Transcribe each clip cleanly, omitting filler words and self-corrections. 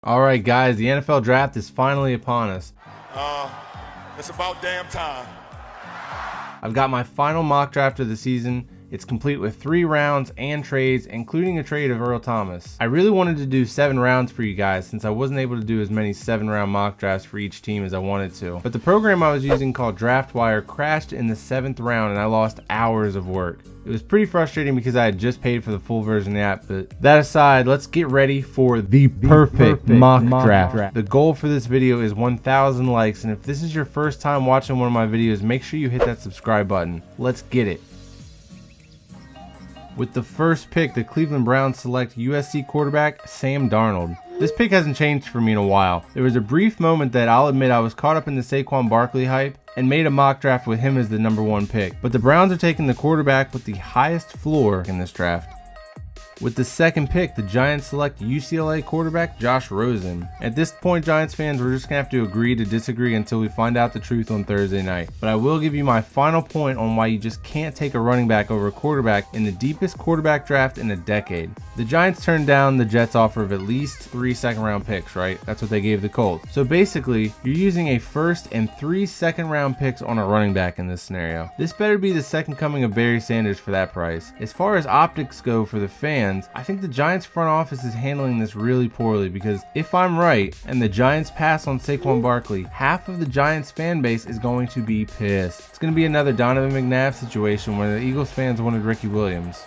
Alright guys, the NFL draft is finally upon us. It's about damn time. I've got my final mock draft of the season. It's complete with 3 rounds and trades, including a trade of Earl Thomas. I really wanted to do 7 rounds for you guys since I wasn't able to do as many 7-round mock drafts for each team as I wanted to. But the program I was using called DraftWire crashed in the 7th round and I lost hours of work. It was pretty frustrating because I had just paid for the full version of the app, but that aside, let's get ready for the perfect mock draft. The goal for this video is 1,000 likes, and if this is your first time watching one of my videos, make sure you hit that subscribe button. Let's get it. With the first pick, the Cleveland Browns select USC quarterback Sam Darnold. This pick hasn't changed for me in a while. There was a brief moment that I'll admit I was caught up in the Saquon Barkley hype and made a mock draft with him as the #1 pick. But the Browns are taking the quarterback with the highest floor in this draft. With the second pick, the Giants select UCLA quarterback Josh Rosen. At this point, Giants fans, we're just going to have to agree to disagree until we find out the truth on Thursday night. But I will give you my final point on why you just can't take a running back over a quarterback in the deepest quarterback draft in a decade. The Giants turned down the Jets' offer of at least 3 second-round picks, right? That's what they gave the Colts. So basically, you're using a first and 3 second-round picks on a running back in this scenario. This better be the second coming of Barry Sanders for that price. As far as optics go for the fans, I think the Giants front office is handling this really poorly because if I'm right and the Giants pass on Saquon Barkley, half of the Giants fan base is going to be pissed. It's going to be another Donovan McNabb situation where the Eagles fans wanted Ricky Williams.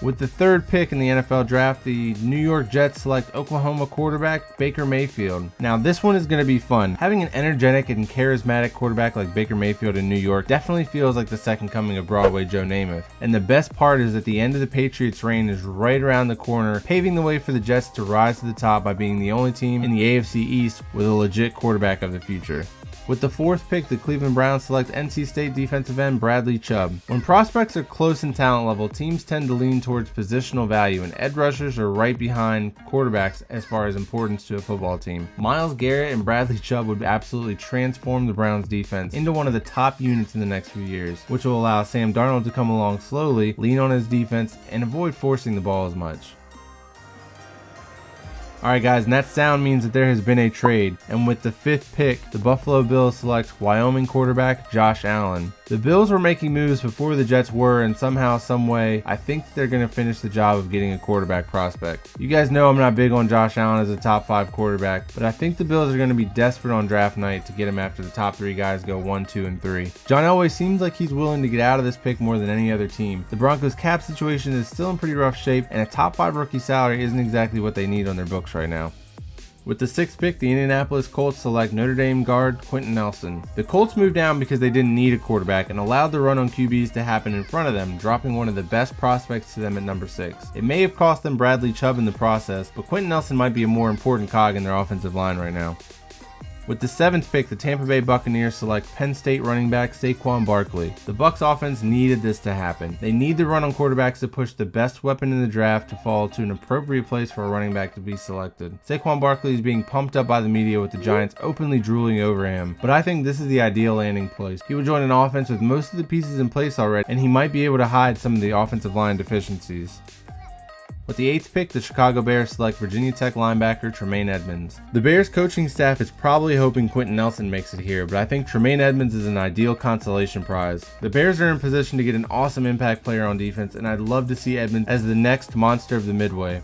With the third pick in the NFL draft, the New York Jets select Oklahoma quarterback Baker Mayfield. Now this one is going to be fun. Having an energetic and charismatic quarterback like Baker Mayfield in New York definitely feels like the second coming of Broadway Joe Namath. And the best part is that the end of the Patriots' reign is right around the corner, paving the way for the Jets to rise to the top by being the only team in the AFC East with a legit quarterback of the future. With the fourth pick, the Cleveland Browns select NC State defensive end Bradley Chubb. When prospects are close in talent level, teams tend to lean towards positional value, and edge rushers are right behind quarterbacks as far as importance to a football team. Myles Garrett and Bradley Chubb would absolutely transform the Browns defense into one of the top units in the next few years, which will allow Sam Darnold to come along slowly, lean on his defense, and avoid forcing the ball as much. Alright guys, and that sound means that there has been a trade, and with the 5th pick, the Buffalo Bills select Wyoming quarterback Josh Allen. The Bills were making moves before the Jets were, and somehow, someway, I think they're going to finish the job of getting a quarterback prospect. You guys know I'm not big on Josh Allen as a top 5 quarterback, but I think the Bills are going to be desperate on draft night to get him after the top 3 guys go 1, 2, and 3. John Elway seems like he's willing to get out of this pick more than any other team. The Broncos' cap situation is still in pretty rough shape, and a top 5 rookie salary isn't exactly what they need on their books right now. With the 6th pick, the Indianapolis Colts select Notre Dame guard Quenton Nelson. The Colts moved down because they didn't need a quarterback and allowed the run on QBs to happen in front of them, dropping one of the best prospects to them at number 6. It may have cost them Bradley Chubb in the process, but Quenton Nelson might be a more important cog in their offensive line right now. With the 7th pick, the Tampa Bay Buccaneers select Penn State running back Saquon Barkley. The Bucs offense needed this to happen. They need the run on quarterbacks to push the best weapon in the draft to fall to an appropriate place for a running back to be selected. Saquon Barkley is being pumped up by the media with the Giants openly drooling over him, but I think this is the ideal landing place. He will join an offense with most of the pieces in place already, and he might be able to hide some of the offensive line deficiencies. With the 8th pick, the Chicago Bears select Virginia Tech linebacker Tremaine Edmunds. The Bears coaching staff is probably hoping Quenton Nelson makes it here, but I think Tremaine Edmunds is an ideal consolation prize. The Bears are in position to get an awesome impact player on defense, and I'd love to see Edmunds as the next monster of the Midway.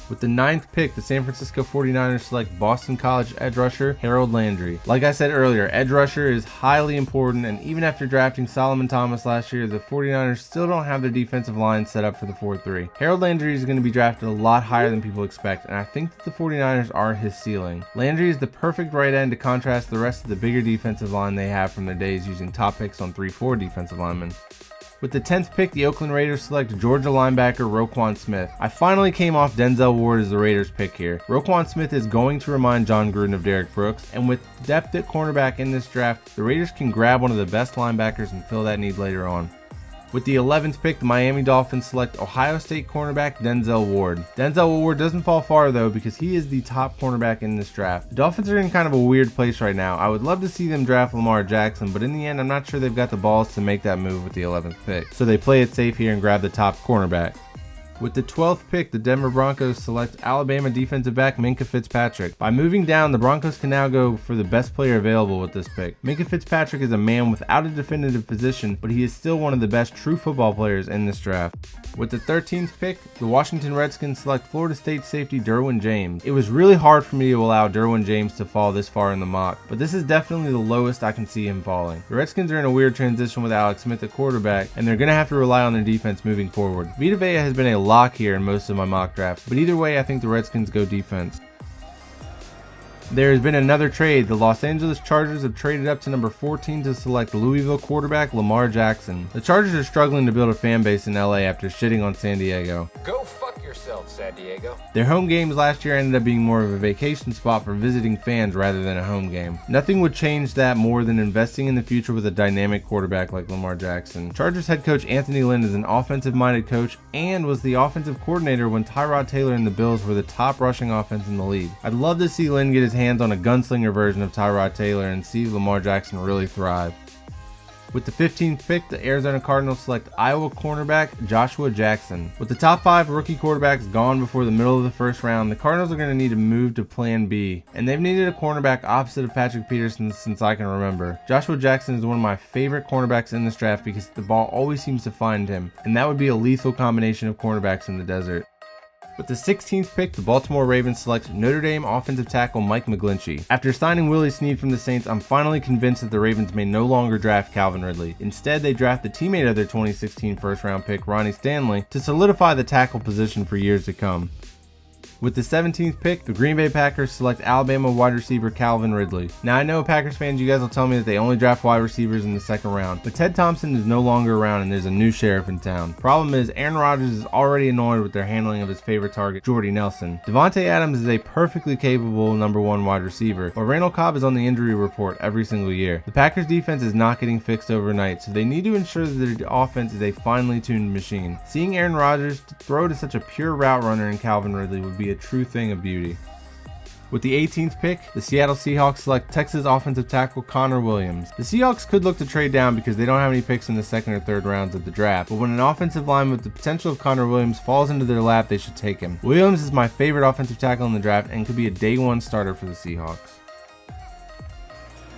With the 9th pick, the San Francisco 49ers select Boston College edge rusher Harold Landry. Like I said earlier, edge rusher is highly important, and even after drafting Solomon Thomas last year, the 49ers still don't have their defensive line set up for the 4-3. Harold Landry is going to be drafted a lot higher than people expect, and I think that the 49ers are his ceiling. Landry is the perfect right end to contrast the rest of the bigger defensive line they have from their days using top picks on 3-4 defensive linemen. With the 10th pick, the Oakland Raiders select Georgia linebacker Roquan Smith. I finally came off Denzel Ward as the Raiders pick here. Roquan Smith is going to remind John Gruden of Derrick Brooks, and with depth at cornerback in this draft, the Raiders can grab one of the best linebackers and fill that need later on. With the 11th pick, the Miami Dolphins select Ohio State cornerback Denzel Ward. Denzel Ward doesn't fall far though because he is the top cornerback in this draft. The Dolphins are in kind of a weird place right now. I would love to see them draft Lamar Jackson, but in the end I'm not sure they've got the balls to make that move with the 11th pick. So they play it safe here and grab the top cornerback. With the 12th pick, the Denver Broncos select Alabama defensive back Minkah Fitzpatrick. By moving down, the Broncos can now go for the best player available with this pick. Minkah Fitzpatrick is a man without a definitive position, but he is still one of the best true football players in this draft. With the 13th pick, the Washington Redskins select Florida State safety Derwin James. It was really hard for me to allow Derwin James to fall this far in the mock, but this is definitely the lowest I can see him falling. The Redskins are in a weird transition with Alex Smith at quarterback, and they're going to have to rely on their defense moving forward. Vita Vea has been a lock here in most of my mock drafts, but either way I think the Redskins go defense. There has been another trade. The Los Angeles Chargers have traded up to number 14 to select Louisville quarterback Lamar Jackson. The Chargers are struggling to build a fan base in LA after shitting on San Diego. Go fuck yourself, San Diego. Their home games last year ended up being more of a vacation spot for visiting fans rather than a home game. Nothing would change that more than investing in the future with a dynamic quarterback like Lamar Jackson. Chargers head coach Anthony Lynn is an offensive-minded coach and was the offensive coordinator when Tyrod Taylor and the Bills were the top rushing offense in the league. I'd love to see Lynn get his hands on a gunslinger version of Tyrod Taylor and see Lamar Jackson really thrive. With the 15th pick, the Arizona Cardinals select Iowa cornerback Joshua Jackson. With the top 5 rookie quarterbacks gone before the middle of the first round, the Cardinals are going to need to move to plan B, and they've needed a cornerback opposite of Patrick Peterson since I can remember. Joshua Jackson is one of my favorite cornerbacks in this draft because the ball always seems to find him, and that would be a lethal combination of cornerbacks in the desert. With the 16th pick, the Baltimore Ravens select Notre Dame offensive tackle Mike McGlinchey. After signing Willie Snead from the Saints, I'm finally convinced that the Ravens may no longer draft Calvin Ridley. Instead, they draft the teammate of their 2016 first-round pick, Ronnie Stanley, to solidify the tackle position for years to come. With the 17th pick, the Green Bay Packers select Alabama wide receiver Calvin Ridley. Now I know Packers fans, you guys will tell me that they only draft wide receivers in the second round, but Ted Thompson is no longer around and there's a new sheriff in town. Problem is, Aaron Rodgers is already annoyed with their handling of his favorite target, Jordy Nelson. Devontae Adams is a perfectly capable number 1 wide receiver, but Randall Cobb is on the injury report every single year. The Packers defense is not getting fixed overnight, so they need to ensure that their offense is a finely tuned machine. Seeing Aaron Rodgers throw to such a pure route runner in Calvin Ridley would be a true thing of beauty. With the 18th pick, the Seattle Seahawks select Texas offensive tackle Connor Williams. The Seahawks could look to trade down because they don't have any picks in the second or third rounds of the draft, but when an offensive lineman with the potential of Connor Williams falls into their lap, they should take him. Williams is my favorite offensive tackle in the draft and could be a day 1 starter for the Seahawks.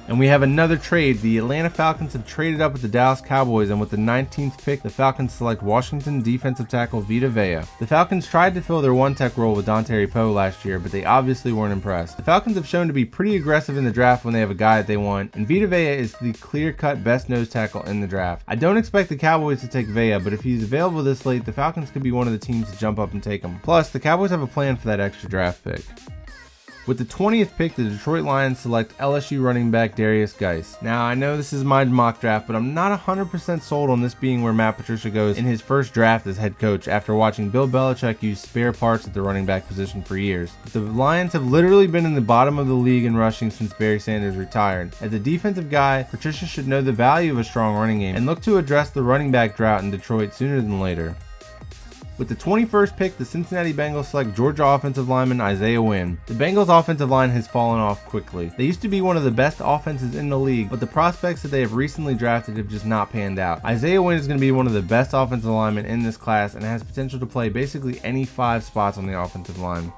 And we have another trade. The Atlanta Falcons have traded up with the Dallas Cowboys, and with the 19th pick, the Falcons select Washington defensive tackle Vita Vea. The Falcons tried to fill their one-tech role with Dontari Poe last year, but they obviously weren't impressed. The Falcons have shown to be pretty aggressive in the draft when they have a guy that they want, and Vita Vea is the clear-cut best nose tackle in the draft. I don't expect the Cowboys to take Vea, but if he's available this late, the Falcons could be one of the teams to jump up and take him. Plus, the Cowboys have a plan for that extra draft pick. With the 20th pick, the Detroit Lions select LSU running back Darius Geis. Now, I know this is my mock draft, but I'm not 100% sold on this being where Matt Patricia goes in his first draft as head coach after watching Bill Belichick use spare parts at the running back position for years. But the Lions have literally been in the bottom of the league in rushing since Barry Sanders retired. As a defensive guy, Patricia should know the value of a strong running game and look to address the running back drought in Detroit sooner than later. With the 21st pick, the Cincinnati Bengals select Georgia offensive lineman Isaiah Wynn. The Bengals offensive line has fallen off quickly. They used to be one of the best offenses in the league, but the prospects that they have recently drafted have just not panned out. Isaiah Wynn is going to be one of the best offensive linemen in this class and has potential to play basically any 5 spots on the offensive line.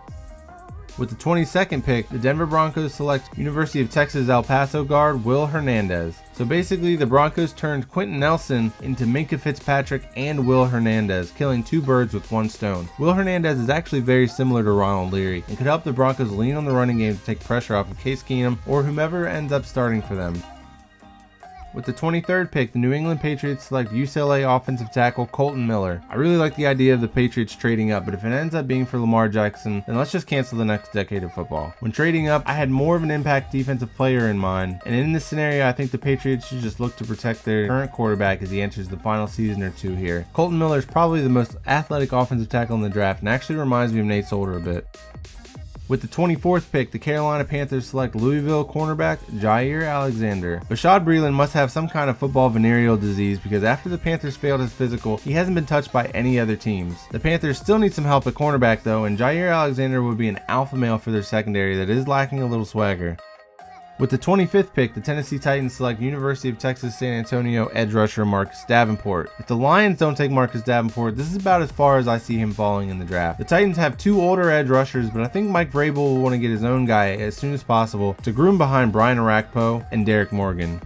With the 22nd pick, the Denver Broncos select University of Texas El Paso guard Will Hernandez. So basically, the Broncos turned Quenton Nelson into Minkah Fitzpatrick and Will Hernandez, killing 2 birds with 1 stone. Will Hernandez is actually very similar to Ronald Leary and could help the Broncos lean on the running game to take pressure off of Case Keenum or whomever ends up starting for them. With the 23rd pick, the New England Patriots select UCLA offensive tackle Kolton Miller. I really like the idea of the Patriots trading up, but if it ends up being for Lamar Jackson, then let's just cancel the next decade of football. When trading up, I had more of an impact defensive player in mind, and in this scenario, I think the Patriots should just look to protect their current quarterback as he enters the final season or 2 here. Kolton Miller is probably the most athletic offensive tackle in the draft and actually reminds me of Nate Solder a bit. With the 24th pick, the Carolina Panthers select Louisville cornerback Jair Alexander. Bashaud Breeland must have some kind of football venereal disease because after the Panthers failed his physical, he hasn't been touched by any other teams. The Panthers still need some help at cornerback though, and Jair Alexander would be an alpha male for their secondary that is lacking a little swagger. With the 25th pick, the Tennessee Titans select University of Texas San Antonio edge rusher Marcus Davenport. If the Lions don't take Marcus Davenport, this is about as far as I see him falling in the draft. The Titans have 2 older edge rushers, but I think Mike Vrabel will want to get his own guy as soon as possible to groom behind Brian Orakpo and Derek Morgan.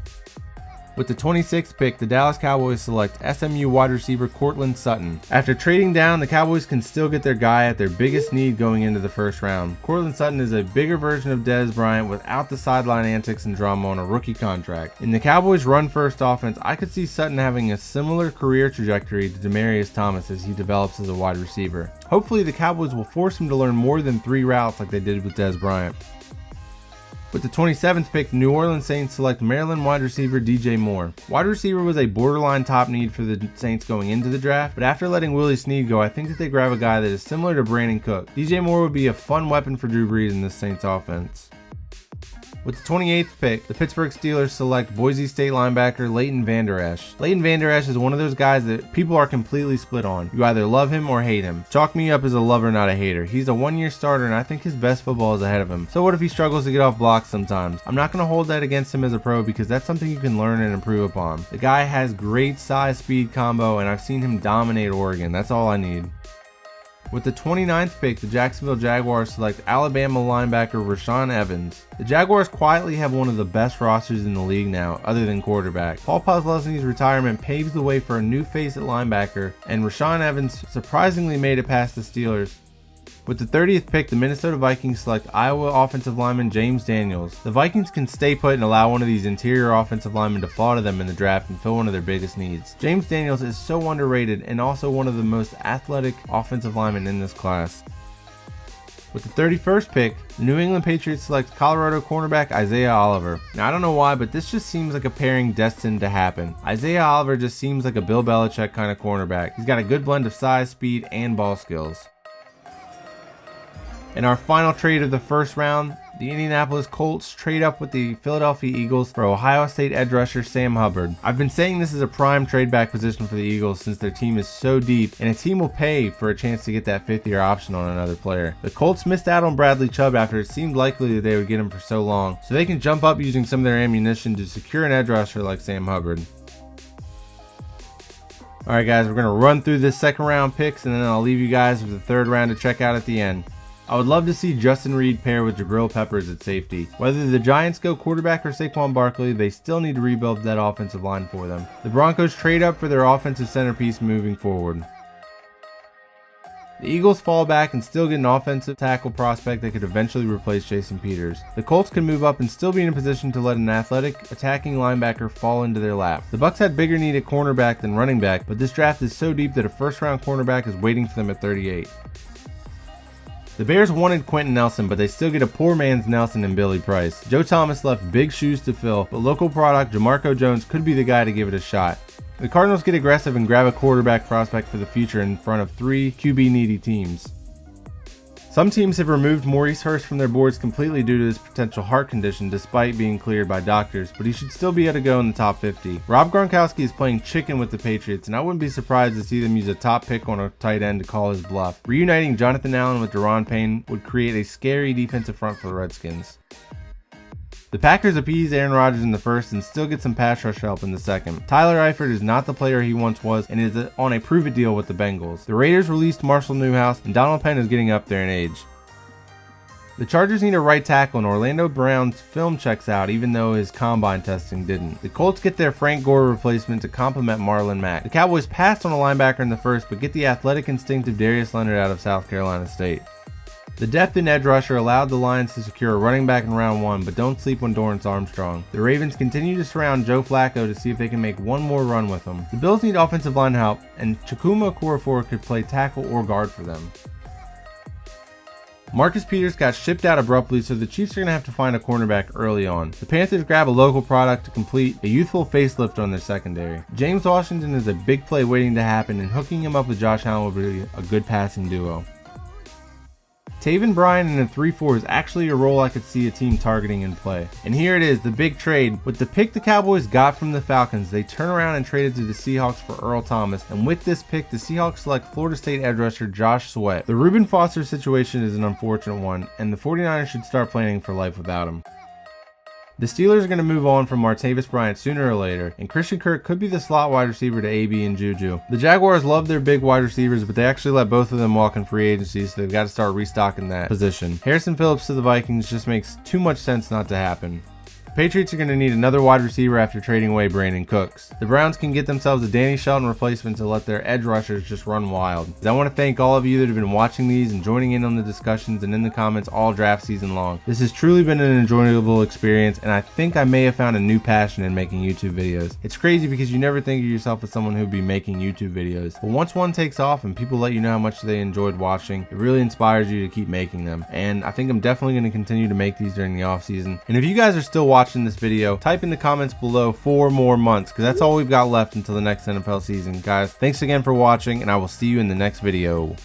With the 26th pick, the Dallas Cowboys select SMU wide receiver Courtland Sutton. After trading down, the Cowboys can still get their guy at their biggest need going into the first round. Courtland Sutton is a bigger version of Dez Bryant without the sideline antics and drama on a rookie contract. In the Cowboys' run-first offense, I could see Sutton having a similar career trajectory to Demaryius Thomas as he develops as a wide receiver. Hopefully, the Cowboys will force him to learn more than 3 routes like they did with Dez Bryant. With the 27th pick, the New Orleans Saints select Maryland wide receiver DJ Moore. Wide receiver was a borderline top need for the Saints going into the draft, but after letting Willie Snead go, I think that they grab a guy that is similar to Brandon Cook. DJ Moore would be a fun weapon for Drew Brees in this Saints offense. With the 28th pick, the Pittsburgh Steelers select Boise State linebacker Leighton Vander Esch. Leighton Vander Esch is one of those guys that people are completely split on. You either love him or hate him. Chalk me up as a lover, not a hater. He's a 1-year starter and I think his best football is ahead of him. So what if he struggles to get off blocks sometimes? I'm not going to hold that against him as a pro because that's something you can learn and improve upon. The guy has great size-speed combo and I've seen him dominate Oregon. That's all I need. With the 29th pick, the Jacksonville Jaguars select Alabama linebacker Rashaan Evans. The Jaguars quietly have one of the best rosters in the league now, other than quarterback. Paul Posluszny's retirement paves the way for a new face at linebacker, and Rashaan Evans surprisingly made it past the Steelers. With the 30th pick, the Minnesota Vikings select Iowa offensive lineman James Daniels. The Vikings can stay put and allow one of these interior offensive linemen to fall to them in the draft and fill one of their biggest needs. James Daniels is so underrated and also one of the most athletic offensive linemen in this class. With the 31st pick, the New England Patriots select Colorado cornerback Isaiah Oliver. Now I don't know why, but this just seems like a pairing destined to happen. Isaiah Oliver just seems like a Bill Belichick kind of cornerback. He's got a good blend of size, speed, and ball skills. In our final trade of the first round, the Indianapolis Colts trade up with the Philadelphia Eagles for Ohio State edge rusher Sam Hubbard. I've been saying this is a prime trade back position for the Eagles since their team is so deep, and a team will pay for a chance to get that 5th-year option on another player. The Colts missed out on Bradley Chubb after it seemed likely that they would get him for so long, so they can jump up using some of their ammunition to secure an edge rusher like Sam Hubbard. Alright guys, we're going to run through this second round picks and then I'll leave you guys with the third round to check out at the end. I would love to see Justin Reed pair with Jabril Peppers at safety. Whether the Giants go quarterback or Saquon Barkley, they still need to rebuild that offensive line for them. The Broncos trade up for their offensive centerpiece moving forward. The Eagles fall back and still get an offensive tackle prospect that could eventually replace Jason Peters. The Colts can move up and still be in a position to let an athletic, attacking linebacker fall into their lap. The Bucs had bigger need at cornerback than running back, but this draft is so deep that a first-round cornerback is waiting for them at 38. The Bears wanted Quenton Nelson, but they still get a poor man's Nelson and Billy Price. Joe Thomas left big shoes to fill, but local product Jamarco Jones could be the guy to give it a shot. The Cardinals get aggressive and grab a quarterback prospect for the future in front of 3 QB-needy teams. Some teams have removed Maurice Hurst from their boards completely due to his potential heart condition despite being cleared by doctors, but he should still be able to go in the top 50. Rob Gronkowski is playing chicken with the Patriots, and I wouldn't be surprised to see them use a top pick on a tight end to call his bluff. Reuniting Jonathan Allen with Daron Payne would create a scary defensive front for the Redskins. The Packers appease Aaron Rodgers in the first and still get some pass rush help in the second. Tyler Eifert is not the player he once was and is on a prove-it deal with the Bengals. The Raiders released Marshall Newhouse and Donald Penn is getting up there in age. The Chargers need a right tackle and Orlando Brown's film checks out even though his combine testing didn't. The Colts get their Frank Gore replacement to complement Marlon Mack. The Cowboys passed on a linebacker in the first but get the athletic, instinctive Darius Leonard out of South Carolina State. The depth in edge rusher allowed the Lions to secure a running back in round 1, but don't sleep on Dorrance Armstrong. The Ravens continue to surround Joe Flacco to see if they can make one more run with him. The Bills need offensive line help, and Chukwuma Okorafor could play tackle or guard for them. Marcus Peters got shipped out abruptly, so the Chiefs are going to have to find a cornerback early on. The Panthers grab a local product to complete a youthful facelift on their secondary. James Washington is a big play waiting to happen, and hooking him up with Josh Allen will be a good passing duo. Taven Bryan in a 3-4 is actually a role I could see a team targeting in play. And here it is, the big trade. With the pick the Cowboys got from the Falcons, they turn around and traded to the Seahawks for Earl Thomas. And with this pick, the Seahawks select Florida State edge rusher Josh Sweat. The Reuben Foster situation is an unfortunate one, and the 49ers should start planning for life without him. The Steelers are going to move on from Martavis Bryant sooner or later, and Christian Kirk could be the slot wide receiver to AB and Juju. The Jaguars love their big wide receivers, but they actually let both of them walk in free agency, so they've got to start restocking that position. Harrison Phillips to the Vikings just makes too much sense not to happen. Patriots are going to need another wide receiver after trading away Brandon Cooks. The Browns can get themselves a Danny Shelton replacement to let their edge rushers just run wild. I want to thank all of you that have been watching these and joining in on the discussions and in the comments all draft season long. This has truly been an enjoyable experience, and I think I may have found a new passion in making YouTube videos. It's crazy because you never think of yourself as someone who would be making YouTube videos, but once one takes off and people let you know how much they enjoyed watching, it really inspires you to keep making them. And I think I'm definitely going to continue to make these during the off season. And if you guys are still watching this video, type in the comments below 4 more months, because that's all we've got left until the next NFL season. Guys, thanks again for watching, and I will see you in the next video.